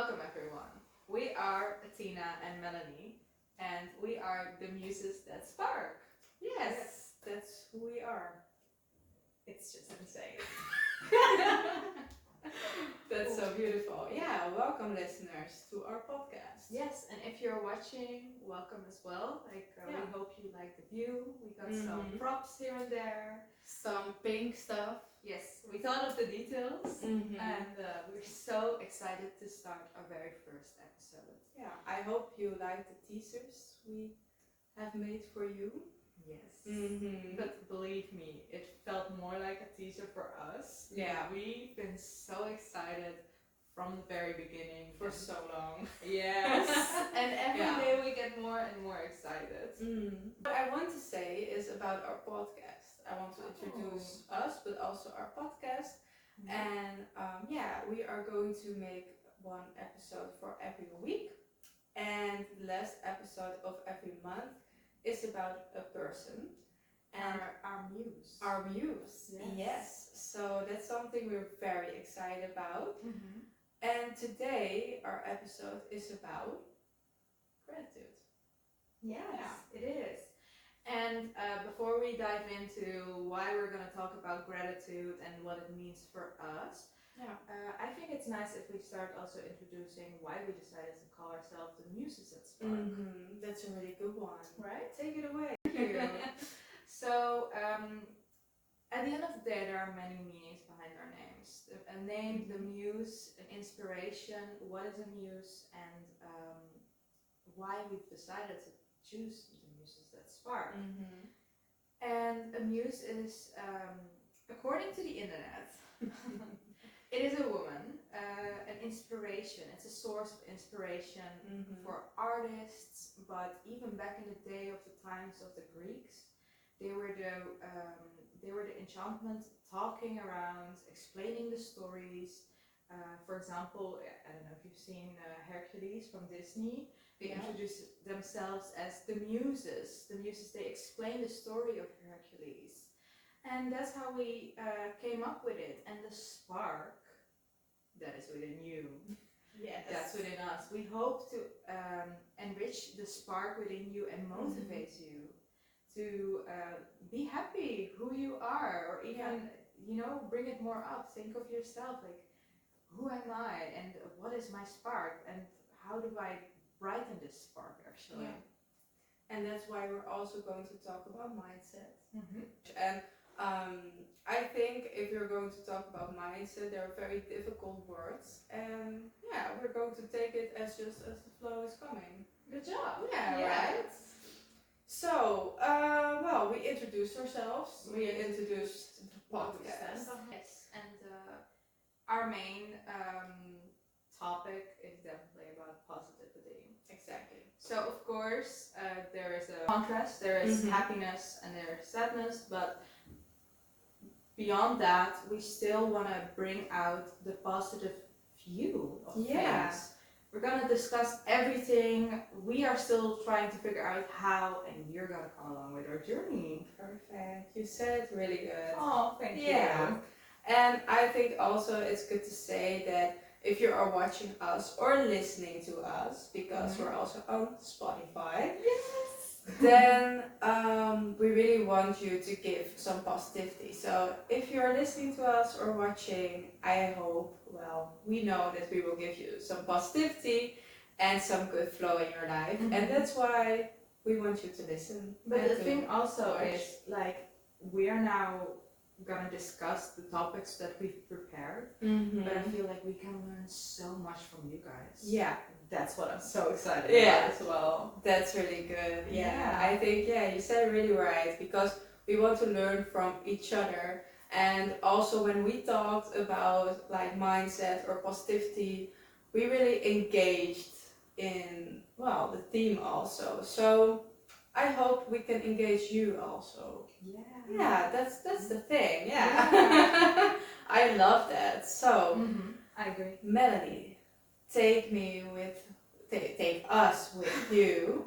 Welcome everyone. We are Athena and Melanie, and we are the muses that spark. Yes, that's who we are. It's just insane. That's so beautiful. Yeah, welcome listeners to our podcast. Yes, and if you're watching, welcome as well. We hope you like the view. We got some props here and there. Some pink stuff. Yes, we thought of the details, and we're so excited to start our very first episode. Yeah, I hope you like the teasers we have made for you. Yes. But believe me, it felt more like a teaser for us. Yeah. We've been so excited from the very beginning. For so long. Yes. And every day we get more and more excited. What I want to say is about our podcast. I want to introduce us, but also our podcast. And we are going to make one episode for every week. And the last episode of every month is about a person. And our muse. Our muse. Yes. So that's something we're very excited about. And today our episode is about gratitude. Yes, it is. And before we dive into why we're going to talk about gratitude and what it means for us, I think it's nice if we start also introducing why we decided to call ourselves the muses that spark. That's a really good one. Right? Take it away. Thank you. So, at the end of the day, there are many meanings behind our names. A name, the muse, an inspiration, what is a muse, and why we've decided to choose the muses that spark. And a muse is, according to the internet, it is a woman, an inspiration. It's a source of inspiration for artists, but even back in the day of the times of the Greeks, they were the enchantment talking around, explaining the stories. For example, I don't know if you've seen Hercules from Disney. They introduce themselves as the muses. The muses, they explain the story of Hercules. And that's how we came up with it. And the spark that is within you, that's within us. We hope to enrich the spark within you and motivate you to be happy who you are, or even bring it more up. Think of yourself like, who am I, and what is my spark, and how do I brighten this spark actually? And that's why we're also going to talk about mindset. And I think if you're going to talk about mindset, there are very difficult words, and we're going to take it as just as the flow is coming. Good job. Right. So, we introduced ourselves. We introduced the podcast. Yes, and our main topic is definitely about positivity. Exactly. So, of course, there is a contrast. There is happiness and there is sadness, but beyond that, we still want to bring out the positive view of things. We're going to discuss everything. We are still trying to figure out how, and you're going to come along with our journey. Perfect. You said it really good. Oh, thank you. And I think also it's good to say that if you are watching us or listening to us, because we're also on Spotify, then we really want you to give some positivity. So if you're listening to us or watching, I hope, we know that we will give you some positivity and some good flow in your life. And that's why we want you to listen. But the thing also is, like, we are now gonna discuss the topics that we've prepared, but I feel like we can learn so much from you guys. Yeah. That's what I'm so excited about as well. That's really good. I think you said it really right, because we want to learn from each other. And also when we talked about like mindset or positivity, we really engaged in the theme also. So I hope we can engage you also. That's the thing. I love that. So I agree. Melanie, take us with you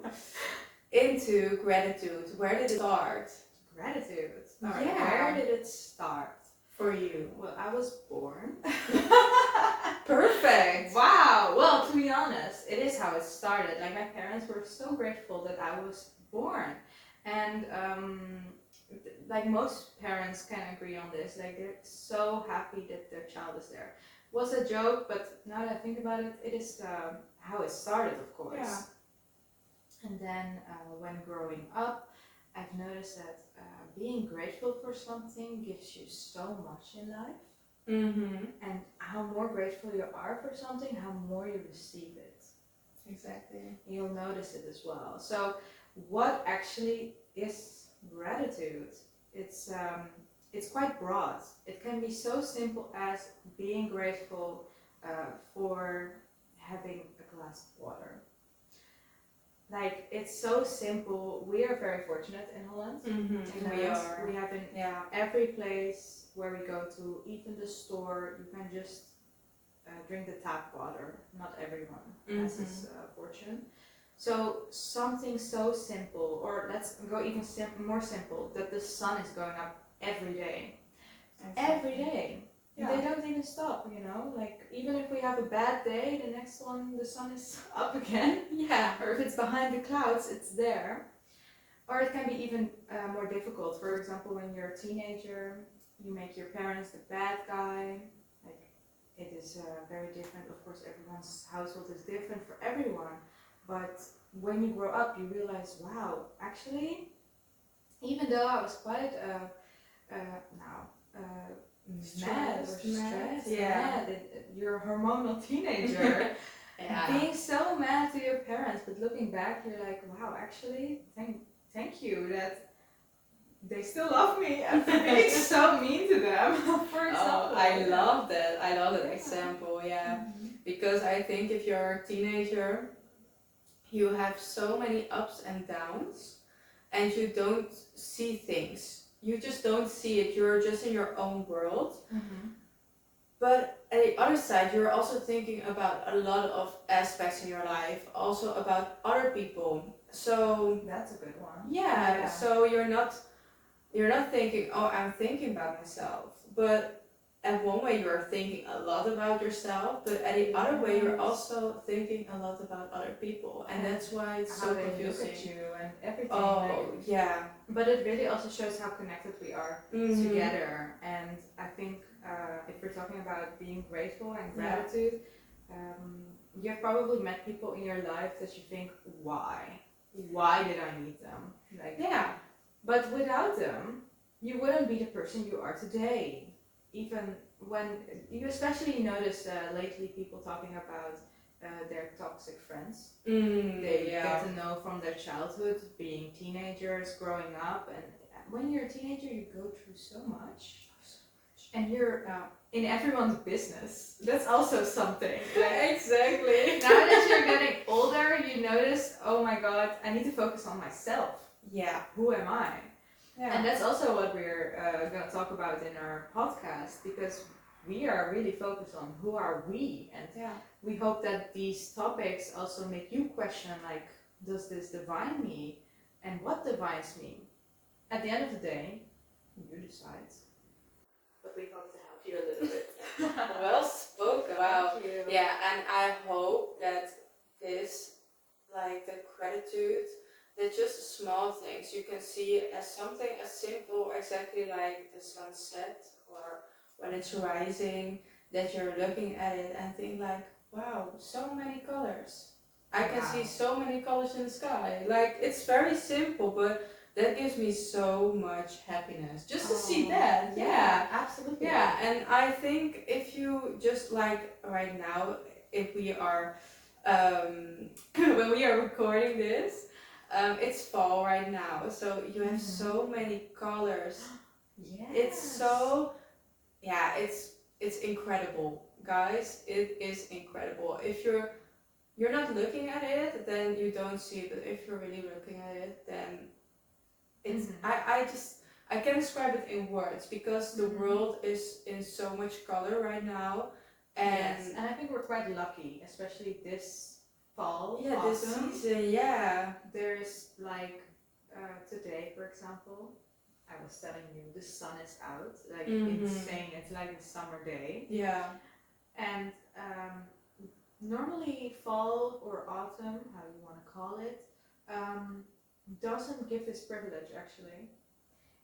into gratitude. Where did it start? Gratitude. Where did it start? For you. Well, I was born. Perfect. Wow. Well, to how it started. Like my parents were so grateful that I was born, and like most parents can agree on this. Like they're so happy that their child is there. Was a joke, but now that I think about it, it is how it started, of course. Yeah. And then when growing up, I've noticed that being grateful for something gives you so much in life. Mm-hmm. And how more grateful you are for something, how more you receive it. Exactly. You'll notice it as well. So, what actually is gratitude? It's quite broad. It can be so simple as being grateful for having a glass of water. Like it's so simple. We are very fortunate in Holland. Mm-hmm. We are. We have in every place where we go to, even the store, you can just drink the tap water. Not everyone has this fortune. So something so simple, or let's go even more simple, that the sun is going up every day. Exactly. Every day. Yeah. They don't even stop, you know? Like, even if we have a bad day, the next one, the sun is up again. Yeah. Or if it's behind the clouds, it's there. Or it can be even more difficult. For example, when you're a teenager, you make your parents the bad guy. Like, it is very different. Of course, everyone's household is different for everyone. But when you grow up, you realize, wow, actually, even though I was quite mad or stressed, you're a hormonal teenager, being so mad to your parents, but looking back, you're like, wow, actually, thank you that they still love me after being so mean to them. For example. I love that. I love that example. Yeah, because I think if you're a teenager, you have so many ups and downs, and you don't see things. You just don't see it. You're just in your own world. But at the other side, you're also thinking about a lot of aspects in your life, also about other people. So that's a good one. Yeah. So you're not thinking, oh, I'm thinking about myself, but at one way you're thinking a lot about yourself, but at the other way you're also thinking a lot about other people, and that's why it's so confusing. Look at you and everything. Oh, yeah. But it really also shows how connected we are together, and I think if we're talking about being grateful and gratitude, you have probably met people in your life that you think, why did I meet them? Like, but without them, you wouldn't be the person you are today. Even when you especially notice lately people talking about their toxic friends. They get to know from their childhood, being teenagers, growing up, and when you're a teenager, you go through so much, and you're in everyone's business. That's also something. Like, exactly. Now that you're getting older, you notice, oh my god, I need to focus on myself. Yeah. Who am I? Yeah. And that's also what we're going to talk about in our podcast, because we are really focused on who are we, and we hope that these topics also make you question, like, does this define me, and what defines me? At the end of the day, you decide. But we hope to help you a little bit. Well spoken. Wow. Thank you. Yeah, and I hope that this, like the gratitude, they're just small things. You can see it as something as simple, exactly like the sunset or when it's rising, that you're looking at it and think like, wow, so many colors. I can see so many colors in the sky. Like, it's very simple, but that gives me so much happiness. Just to see that. Yeah, absolutely. Yeah, and I think if you just like right now, if we are, when we are recording this, it's fall right now, so you have so many colors. Yes. It's so, it's incredible, guys. It is incredible. If you're not looking at it, then you don't see it. But if you're really looking at it, then it's. I can't describe it in words because the world is in so much color right now, and I think we're quite lucky, especially this fall, this season, there's like today, for example, I was telling you the sun is out, like insane. It's like a summer day. Yeah. And normally fall or autumn, how you want to call it, doesn't give this privilege actually.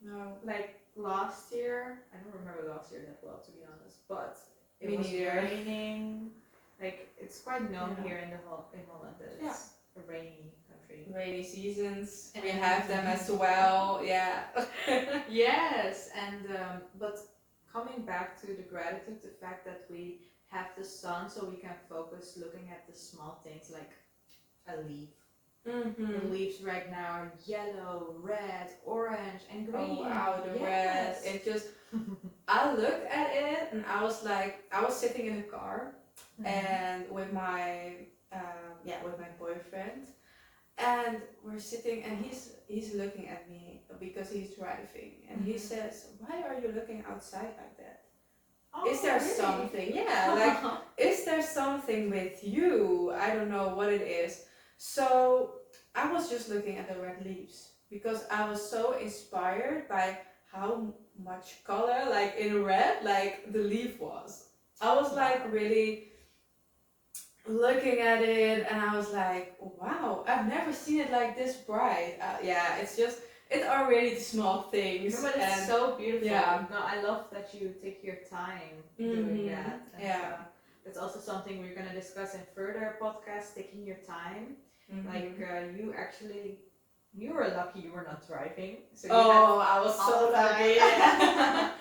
No. Like last year, I don't remember last year that well to be honest, but it Me was neither. raining. Like it's quite known Yeah. here in Holland that it's a rainy country. Rainy seasons. And We have them as well. Yeah. Yes, and but coming back to the gratitude, the fact that we have the sun so we can focus looking at the small things like a leaf. The leaves right now are yellow, red, orange, and green. Oh wow, the red. Yes. It just, I looked at it and I was like, I was sitting in the car and with my boyfriend, and we're sitting and he's looking at me because he's driving, and he says, "Why are you looking outside like that? Oh, Is there really? something? Yeah, like is there something with you? I don't know what it is." So I was just looking at the red leaves because I was so inspired by how much color, like in red, like the leaf was. I was like really looking at it and I was like, wow, I've never seen it like this bright. Yeah, it's already the small things. No, but it's so beautiful. Yeah. No, I love that you take your time doing that. And, Yeah. that's also something we're gonna discuss in further podcasts. Taking your time, like you were lucky you were not driving. So you I was all so the lucky. time.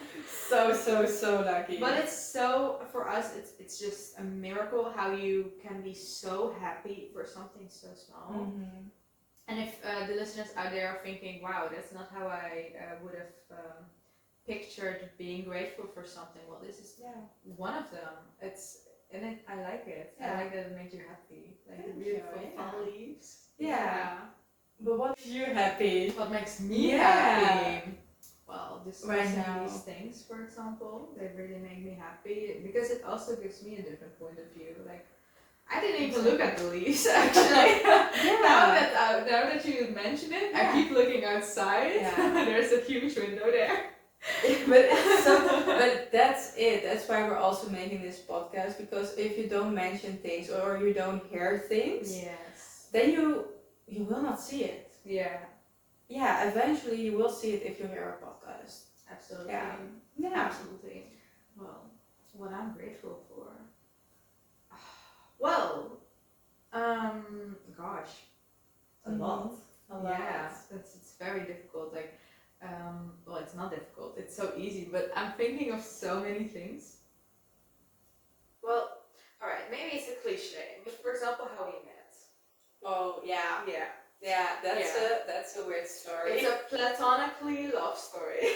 so lucky. But it's so, for us, it's just a miracle how you can be so happy for something so small. And if the listeners out there are thinking, wow, that's not how I would have pictured being grateful for something, well, this is one of them. I like it. Yeah. I like that it made you happy. Like Thank the beautiful you, fall leaves. Yeah. But what makes you happy? What makes me Yeah. happy? Well, discussing Right now. these things, for example, they really make me happy because it also gives me a different point of view. Like, I didn't even look at the leaves actually. Now that you mention it, I keep looking outside. Yeah. There's a huge window there. but that's it. That's why we're also making this podcast, because if you don't mention things or you don't hear things, Yes. then you will not see it. Yeah. Yeah, eventually you will see it if you hear our podcast. Absolutely. Yeah. Absolutely. Well, what I'm grateful for. Well, gosh, a lot. A lot. Yeah, it's very difficult. Like, well, it's not difficult. It's so easy, but I'm thinking of so many things. Well, all right, maybe it's a cliche, but for example, how we met. Oh yeah. Yeah. Yeah, that's a weird story. It's a platonically love story.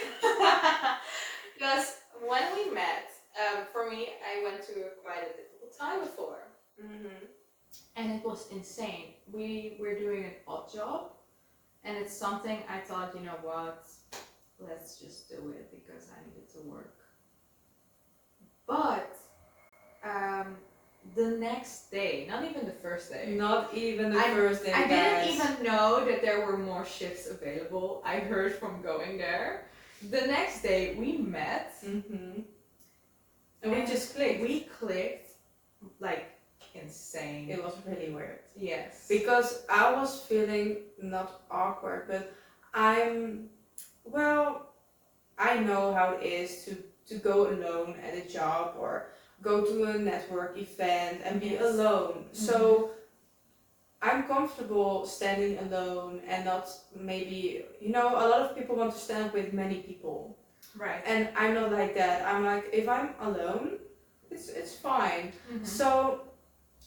Because when we met, for me, I went through quite a difficult time before. And it was insane. We were doing an odd job, and it's something I thought, you know what, let's just do it because I needed to work. But the next day, not even the first day. Not even the first day, I guys. didn't even know that there were more shifts available. I heard from going there. The next day we met. And we just clicked. We clicked like insane. It was really weird. Yes. Because I was feeling not awkward, but I know how it is to go alone at a job or go to a network event and be alone. So I'm comfortable standing alone and not maybe, a lot of people want to stand with many people. Right. And I'm not like that. I'm like, if I'm alone, it's fine. So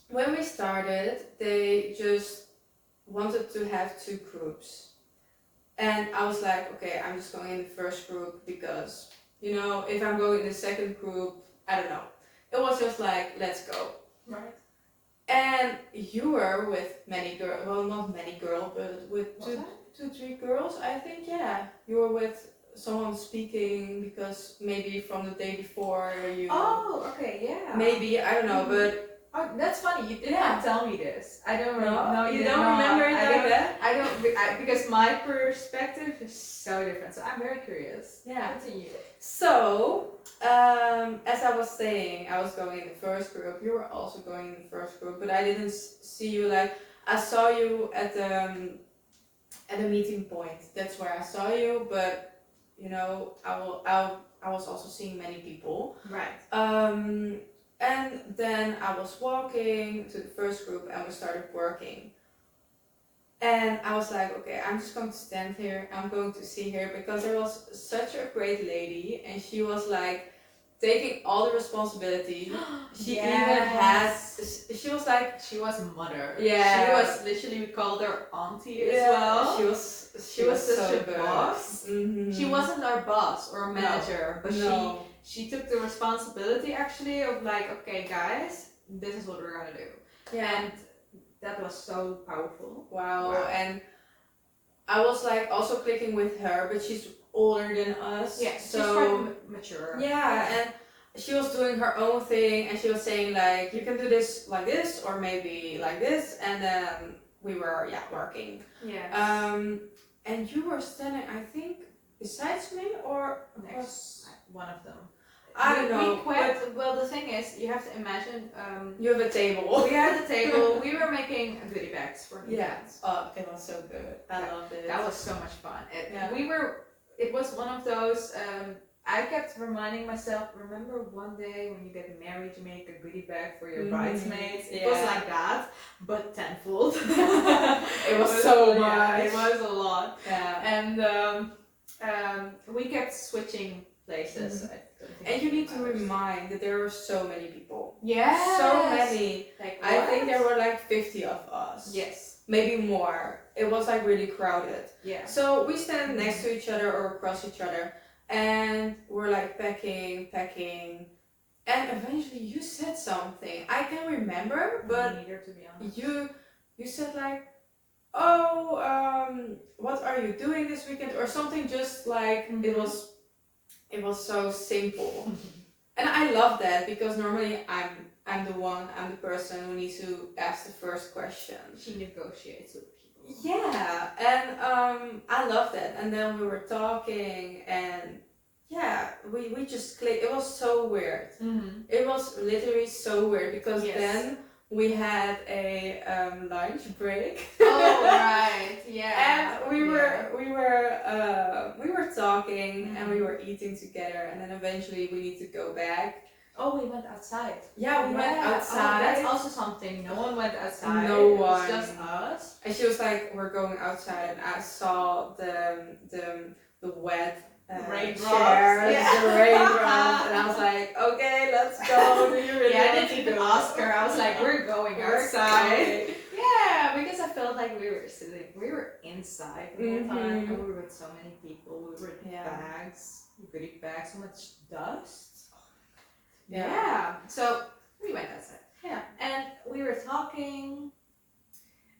when we started, they just wanted to have 2 groups. And I was like, okay, I'm just going in the first group because, if I'm going in the second group, I don't know. It was just like, let's go. Right. And you were with many girls, well, not many girls, but with 2, 3 girls, I think, yeah. You were with someone speaking because maybe from the day before you... Oh, okay, yeah. Maybe, I don't know, but Oh, that's funny. You did Yeah. not tell me this. I don't No, know. you don't remember it like that? I don't because my perspective is so different. So I'm very curious. Yeah. Continue. So, as I was saying, I was going in the first group. You were also going in the first group, but I didn't see you. Like, I saw you at the meeting point. That's where I saw you. But you know, I was also seeing many people. Right. And then I was walking to the first group, and we started working. And I was like, okay, I'm just going to stand here. I'm going to see her because there was such a great lady, and she was like taking all the responsibility. She even had. She was like. She was mother. Yeah. She was literally, we called her auntie as Yeah, well. She was such so a good. boss. Mm-hmm. She wasn't our boss or manager, but No. she took the responsibility actually of like, okay, guys, this is what we're gonna do. Yeah. And that was so powerful. Wow. And I was like also clicking with her, but she's older than us. Yeah, so she's quite mature. Yeah, and she was doing her own thing, and she was saying like, you can do this like this, or maybe like this, and then we were working. Yes. And you were standing, I think, besides me or next, one of them. I don't know. We quit. Well, the thing is, you have to imagine. You have a table. We had a table. We were making goodie bags for events. Oh, it was so good. I loved it. That was so much fun. We were. It was one of those. I kept reminding myself. Remember one day when you get married, you make a goodie bag for your bridesmaids. It was like that, but tenfold. It was so much. It was a lot. Yeah. And we kept switching places. And you need to remind that there were so many people. Yeah. So many. Like, I think there were like 50 of us. Yes. Maybe more. It was like really crowded. Yeah. So we stand next to each other or across each other, and we're like packing. And eventually you said something. I can remember, but neither, to be honest. You said like, oh, what are you doing this weekend or something? Just like it was so simple. And I love that because normally I'm the person who needs to ask the first question. She negotiates with people. Yeah, and I love that. And then we were talking, and we just clicked. It was so weird. Mm-hmm. It was literally so weird because then we had a lunch break. Oh right, yeah. And we were talking and we were eating together, and then eventually we need to go back. Oh, we went outside. Yeah, we went outside. Oh, that's also something. No one went outside. No one. It was just us. And she was like, "We're going outside," and I saw the wet. Raindrops. The raindrops, and I was like, okay, let's go. Do you really I didn't even ask her. I was like, we're going outside. Yeah, because I felt like we were inside the whole time, and we were with so many people. We were with bags, goodie bags, so much dust. Yeah. So we went outside. Yeah, and we were talking.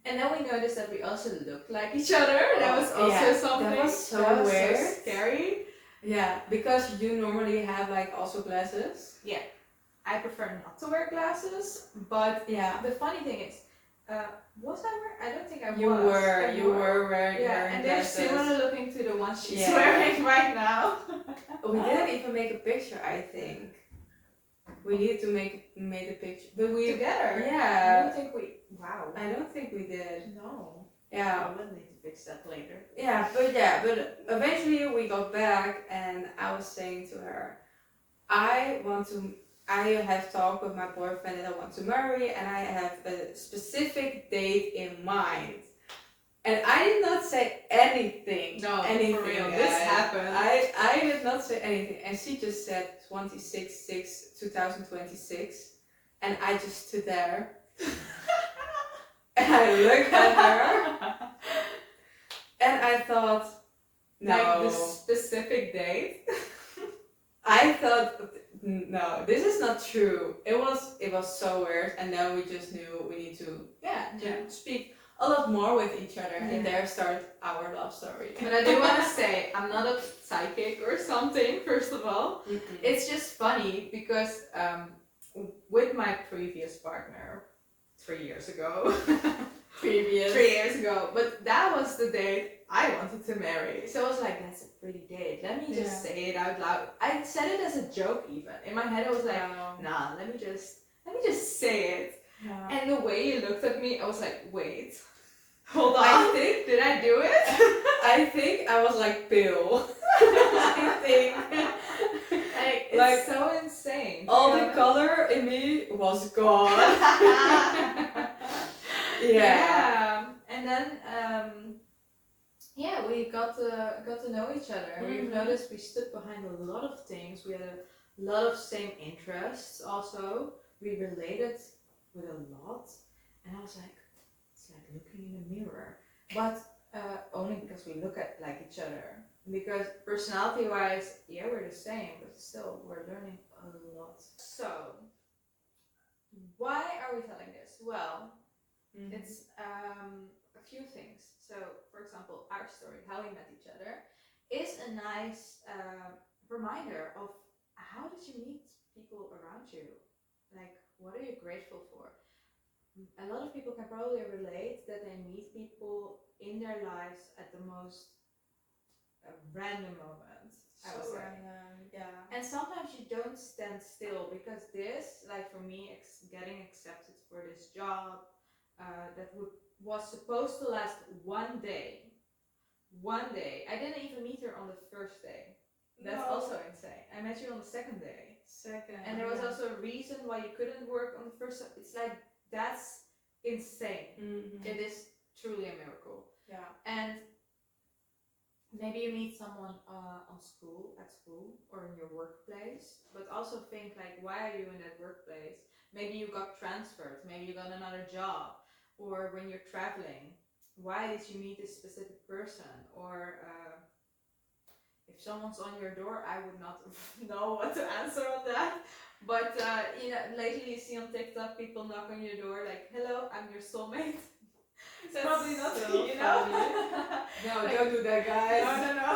And then we noticed that we also looked like each other. That was also something. That was so weird. So scary. Yeah, because you normally have like also glasses. Yeah, I prefer not to wear glasses. But the funny thing is, was I wearing? I don't think I was. You were wearing and they're glasses. Similar looking to the ones she's wearing right now. We didn't even make a picture, I think. We needed to made a picture, but we together. Yeah. I don't think we. Wow. I don't think we did. No. Yeah. I will need to fix that later. Yeah, but eventually we got back, and I was saying to her, I have talked with my boyfriend that I want to marry, and I have a specific date in mind. And I did not say anything. No, anything. For real. This happened. I did not say anything, and she just said 26/6/2026, and I just stood there. And I looked at her, and I thought, no. Like the specific date? I thought, no, this is not true. It was so weird, and then we just knew we need to speak a lot more with each other, and there started our love story. But I do want to say, I'm not a psychic or something, first of all. It's just funny because with my previous partner 3 years ago. Previous. 3 years ago. But that was the date I wanted to marry. So I was like, that's a pretty date. Let me just say it out loud. I said it as a joke even. In my head I was like, nah, let me just say it. Yeah. And the way you looked at me, I was like, wait. Hold on. Did I do it? I think I was like pale. I think. It's so insane. All the color in me was gone. Yeah. And then we got to know each other, and we've noticed we stood behind a lot of things. We had a lot of same interests also. We related with a lot, and I was like, it's like looking in a mirror, but only because we look at like each other. Because personality wise, yeah, we're the same, but still we're learning a lot. So why are we telling this? Well, it's a few things. So, for example, our story, how we met each other, is a nice reminder of how did you meet people around you? Like, what are you grateful for? A lot of people can probably relate that they meet people in their lives at the most random moments. I would say. Yeah. And sometimes you don't stand still, because this, like for me, getting accepted for this job that was supposed to last one day. One day. I didn't even meet her on the first day. That's also insane. I met you on the second day. And there was also a reason why you couldn't work on the first. It's like, that's insane. It is truly a miracle. Yeah. And maybe you meet someone at school, or in your workplace, but also think like, why are you in that workplace? Maybe you got transferred, maybe you got another job, or when you're traveling, why did you meet this specific person? Or if someone's on your door, I would not know what to answer on that. But lately you see on TikTok people knock on your door like, hello, I'm your soulmate. That's probably not so you funny. know. No, don't do that, guys. No.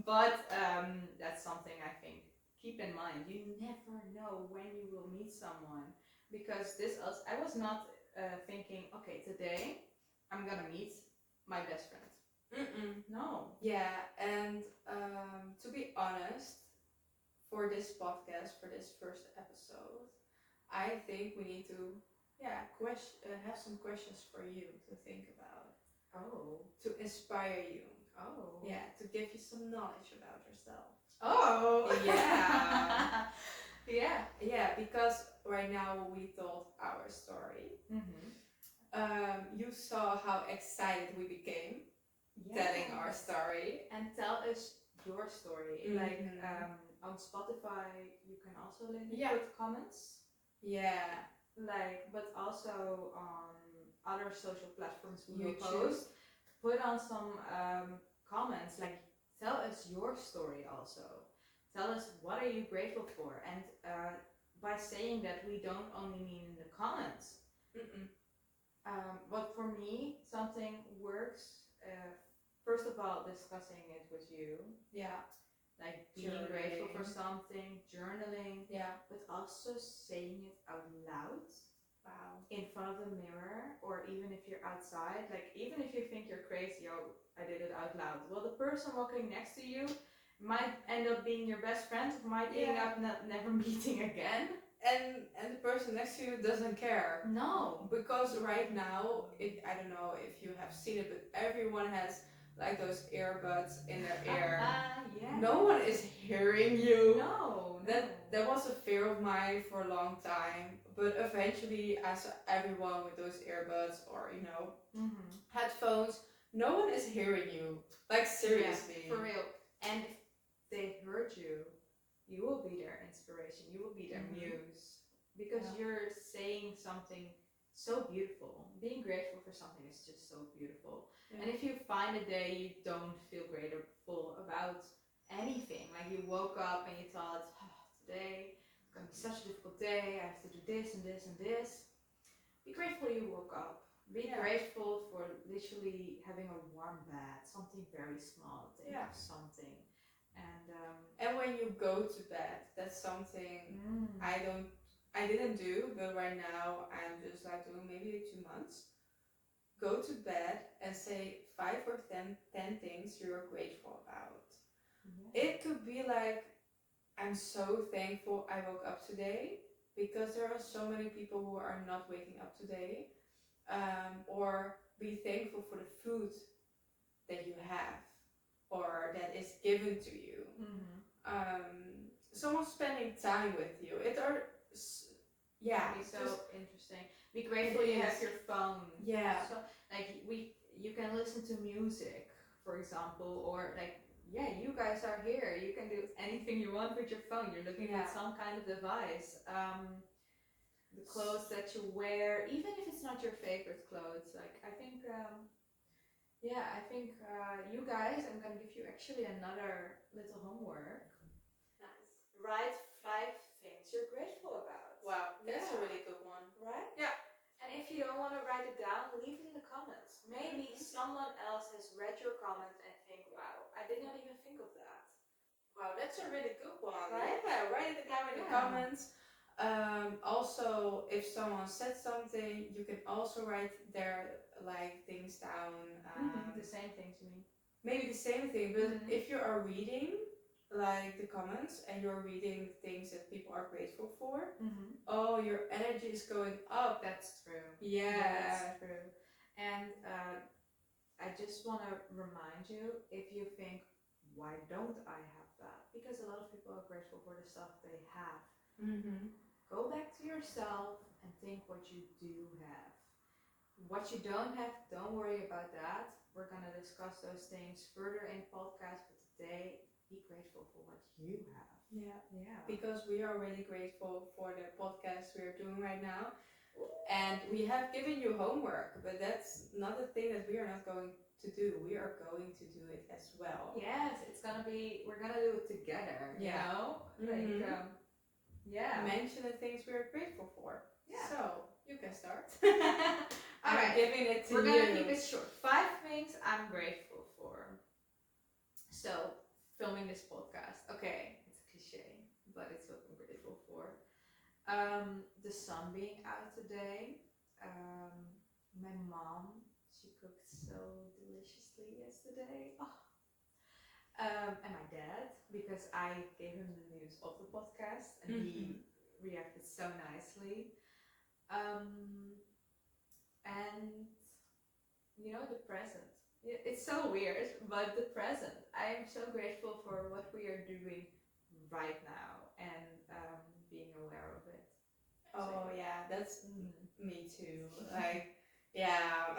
But that's something I think, keep in mind. You never know when you will meet someone, because I was not thinking, okay, today I'm gonna meet my best friend. No. Yeah, and to be honest, for this podcast, for this first episode, I think we need to have some questions for you to think about. Oh. To inspire you. Oh. Yeah, to give you some knowledge about yourself. Oh. Yeah. Yeah, because right now we told our story. You saw how excited we became telling our story. And tell us your story. Like on Spotify, you can also put comments. Yeah. But also on other social platforms we will YouTube. post. Put on some comments. Like, tell us your story also. Tell us what are you grateful for. And by saying that, we don't only mean in the comments. But for me, something works. First of all, discussing it with you. Yeah. Like being grateful for something, journaling. Yeah. But also saying it out loud. Wow. In front of the mirror, or even if you're outside. Like, even if you think you're crazy, oh, I did it out loud. Well, the person walking next to you might end up being your best friend, might end up never meeting again. And the person next to you doesn't care. No. Because right now, I don't know if you have seen it, but everyone has like those earbuds in their ear. Yeah. No one is hearing you. No. That was a fear of mine for a long time. But eventually I saw everyone with those earbuds or, headphones. No one is hearing you. Like, seriously. Yeah, for real. And if they heard you, you will be their inspiration. You will be their muse. Because you're saying something so beautiful. Being grateful for something is just so beautiful. Yeah. And if you find a day you don't feel grateful about anything, like you woke up and you thought, today it's going to be such a difficult day, I have to do this and this and this. Be grateful you woke up. Be grateful for literally having a warm bed, something very small, think of something. And And when you go to bed, that's something I didn't do, but right now I'm just like doing maybe 2 months. Go to bed and say 5 or ten things you're grateful about. yeah. It could be like, I'm so thankful I woke up today, because there are so many people who are not waking up today. Or be thankful for the food that you have or that is given to you. Someone spending time with you. It are yeah. It's so just interesting. Be grateful you have your phone. Yeah. So like you can listen to music, for example, or like yeah, you guys are here. You can do anything you want with your phone. You're looking at some kind of device. The clothes that you wear, even if it's not your favorite clothes. Like I think, yeah, I think you guys. I'm gonna give you actually another little homework. Nice. Write 5 things you're grateful about. Wow, that's a really good one. Right? Yeah. And if you don't want to write it down, leave it in the comments. Maybe someone else has read your comment and think, wow, I did not even think of that. Wow, that's a really good one. Right? Yeah, write it down in the comments. Also, if someone said something, you can also write their like things down. The same thing to me. Maybe the same thing, but if you are reading like the comments and you're reading things that people are grateful for, oh, your energy is going up. That's true. Yeah, that's true. And I just want to remind you, if you think, why don't I have that? Because a lot of people are grateful for the stuff they have. Go back to yourself and think what you do have. What you don't have, don't worry about that. We're going to discuss those things further in podcast, but today, be grateful for what you have. Yeah. Because we are really grateful for the podcast we're doing right now. And we have given you homework, but that's not a thing that we are not going to do. We are going to do it as well. Yes, we're gonna do it together, you know? Like, yeah. Mention the things we're grateful for. Yeah. So, you can start. All right. Giving it to We're you. gonna keep it short. 5 things I'm grateful for. So, filming this podcast. Okay, it's a cliche, but it's what I'm grateful for. The sun being out today. My mom, she cooked so deliciously yesterday. Oh. And my dad, because I gave him the news of the podcast and he reacted so nicely. And you know, the present. It's so weird, but the present. I am so grateful for what we are doing right now and being aware of it. Oh yeah, that's me too. Like, yeah.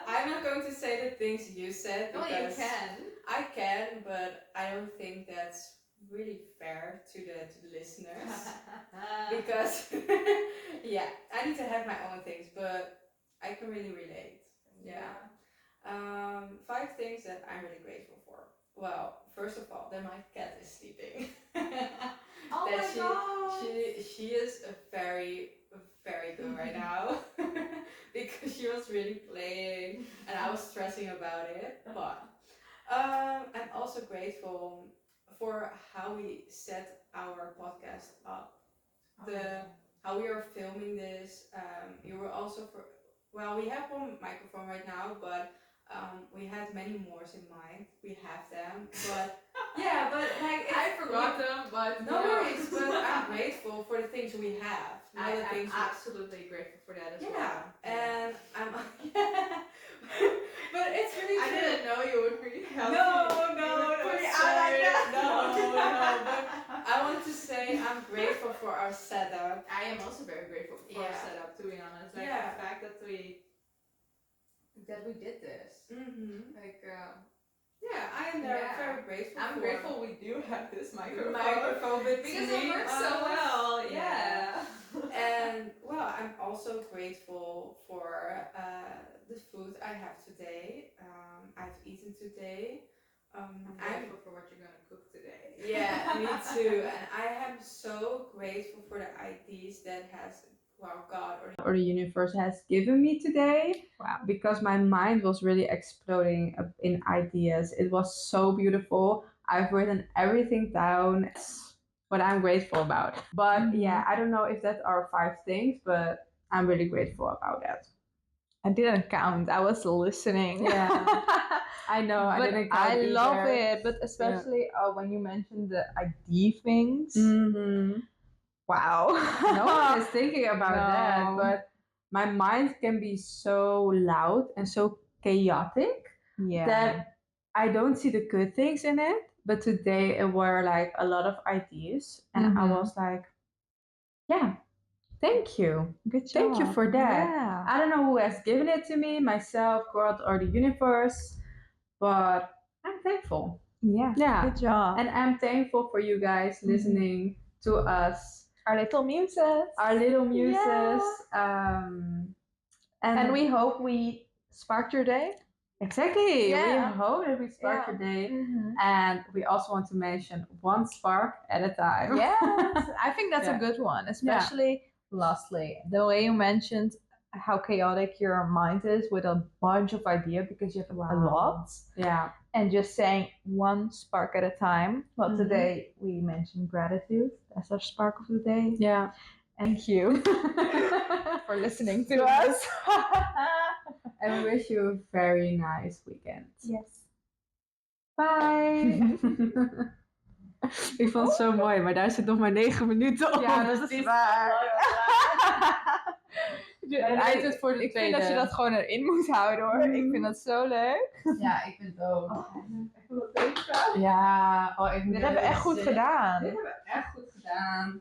I'm not going to say the things you said because you can. I can, but I don't think that's really fair to the listeners. Because yeah, I need to have my own things, but I can really relate. Yeah. 5 things that I'm really grateful for. Well, first of all, that my cat is sleeping. Oh that my god! She is very good right now. Because she was really playing and I was stressing about it. But I'm also grateful for how we set our podcast up. How we are filming this. You were also we have one microphone right now, but we had many more in mind. We have them, but yeah, but like I forgot them, but no worries. But I'm grateful for the things we have. I'm absolutely grateful for that as well. Yeah, and I'm but it's really true. I didn't know you would be helping. No, sorry. No, but I want to say I'm grateful for our setup. I am also very grateful for our setup, to be honest. Like the fact that we did this. Like, I am very grateful. I'm grateful we do have this microphone because it works so well. Yeah. And well, I'm also grateful for the food I have today. I've eaten today. I'm grateful for what you're gonna cook today. Yeah, me too. And I am so grateful for the ideas that God or the universe has given me today. Wow. Because my mind was really exploding in ideas. It was so beautiful. I've written everything down. It's what I'm grateful about. But yeah, I don't know if that are 5 things, but I'm really grateful about that. I didn't count. I was listening. Yeah. I know. I But didn't count I love either. it. But especially when you mentioned the ID things. Mm-hmm. Wow. No one is thinking about that, No. but my mind can be so loud and so chaotic Yeah. that I don't see the good things in it. But today it were like a lot of ideas, and I was like, yeah, thank you. Good job. Thank you for that. Yeah. I don't know who has given it to me, myself, God, or the universe, but I'm thankful. Yeah. Yeah. Good job. And I'm thankful for you guys listening to us. Our little muses. Our little muses. Yeah. And we hope we sparked your day. Exactly. Yeah. We hope that we spark your day. And we also want to mention one spark at a time. Yes. I think that's a good one. Especially lastly, the way you mentioned how chaotic your mind is with a bunch of ideas because you have a lot. Yeah. And just saying one spark at a time. Well, today we mentioned gratitude as our spark of the day. Yeah. Thank you for listening to us. And we wish you a very nice weekend. Yes. Bye. Ik vond het zo mooi, maar daar zit nog maar 9 minuten op. Ja, dat is waar. Ik vind dat je dat gewoon erin moet houden hoor. Ik vind dat zo leuk. Ja, ik vind het ook. Ja, dit hebben we echt goed gedaan. Dit hebben we echt goed gedaan.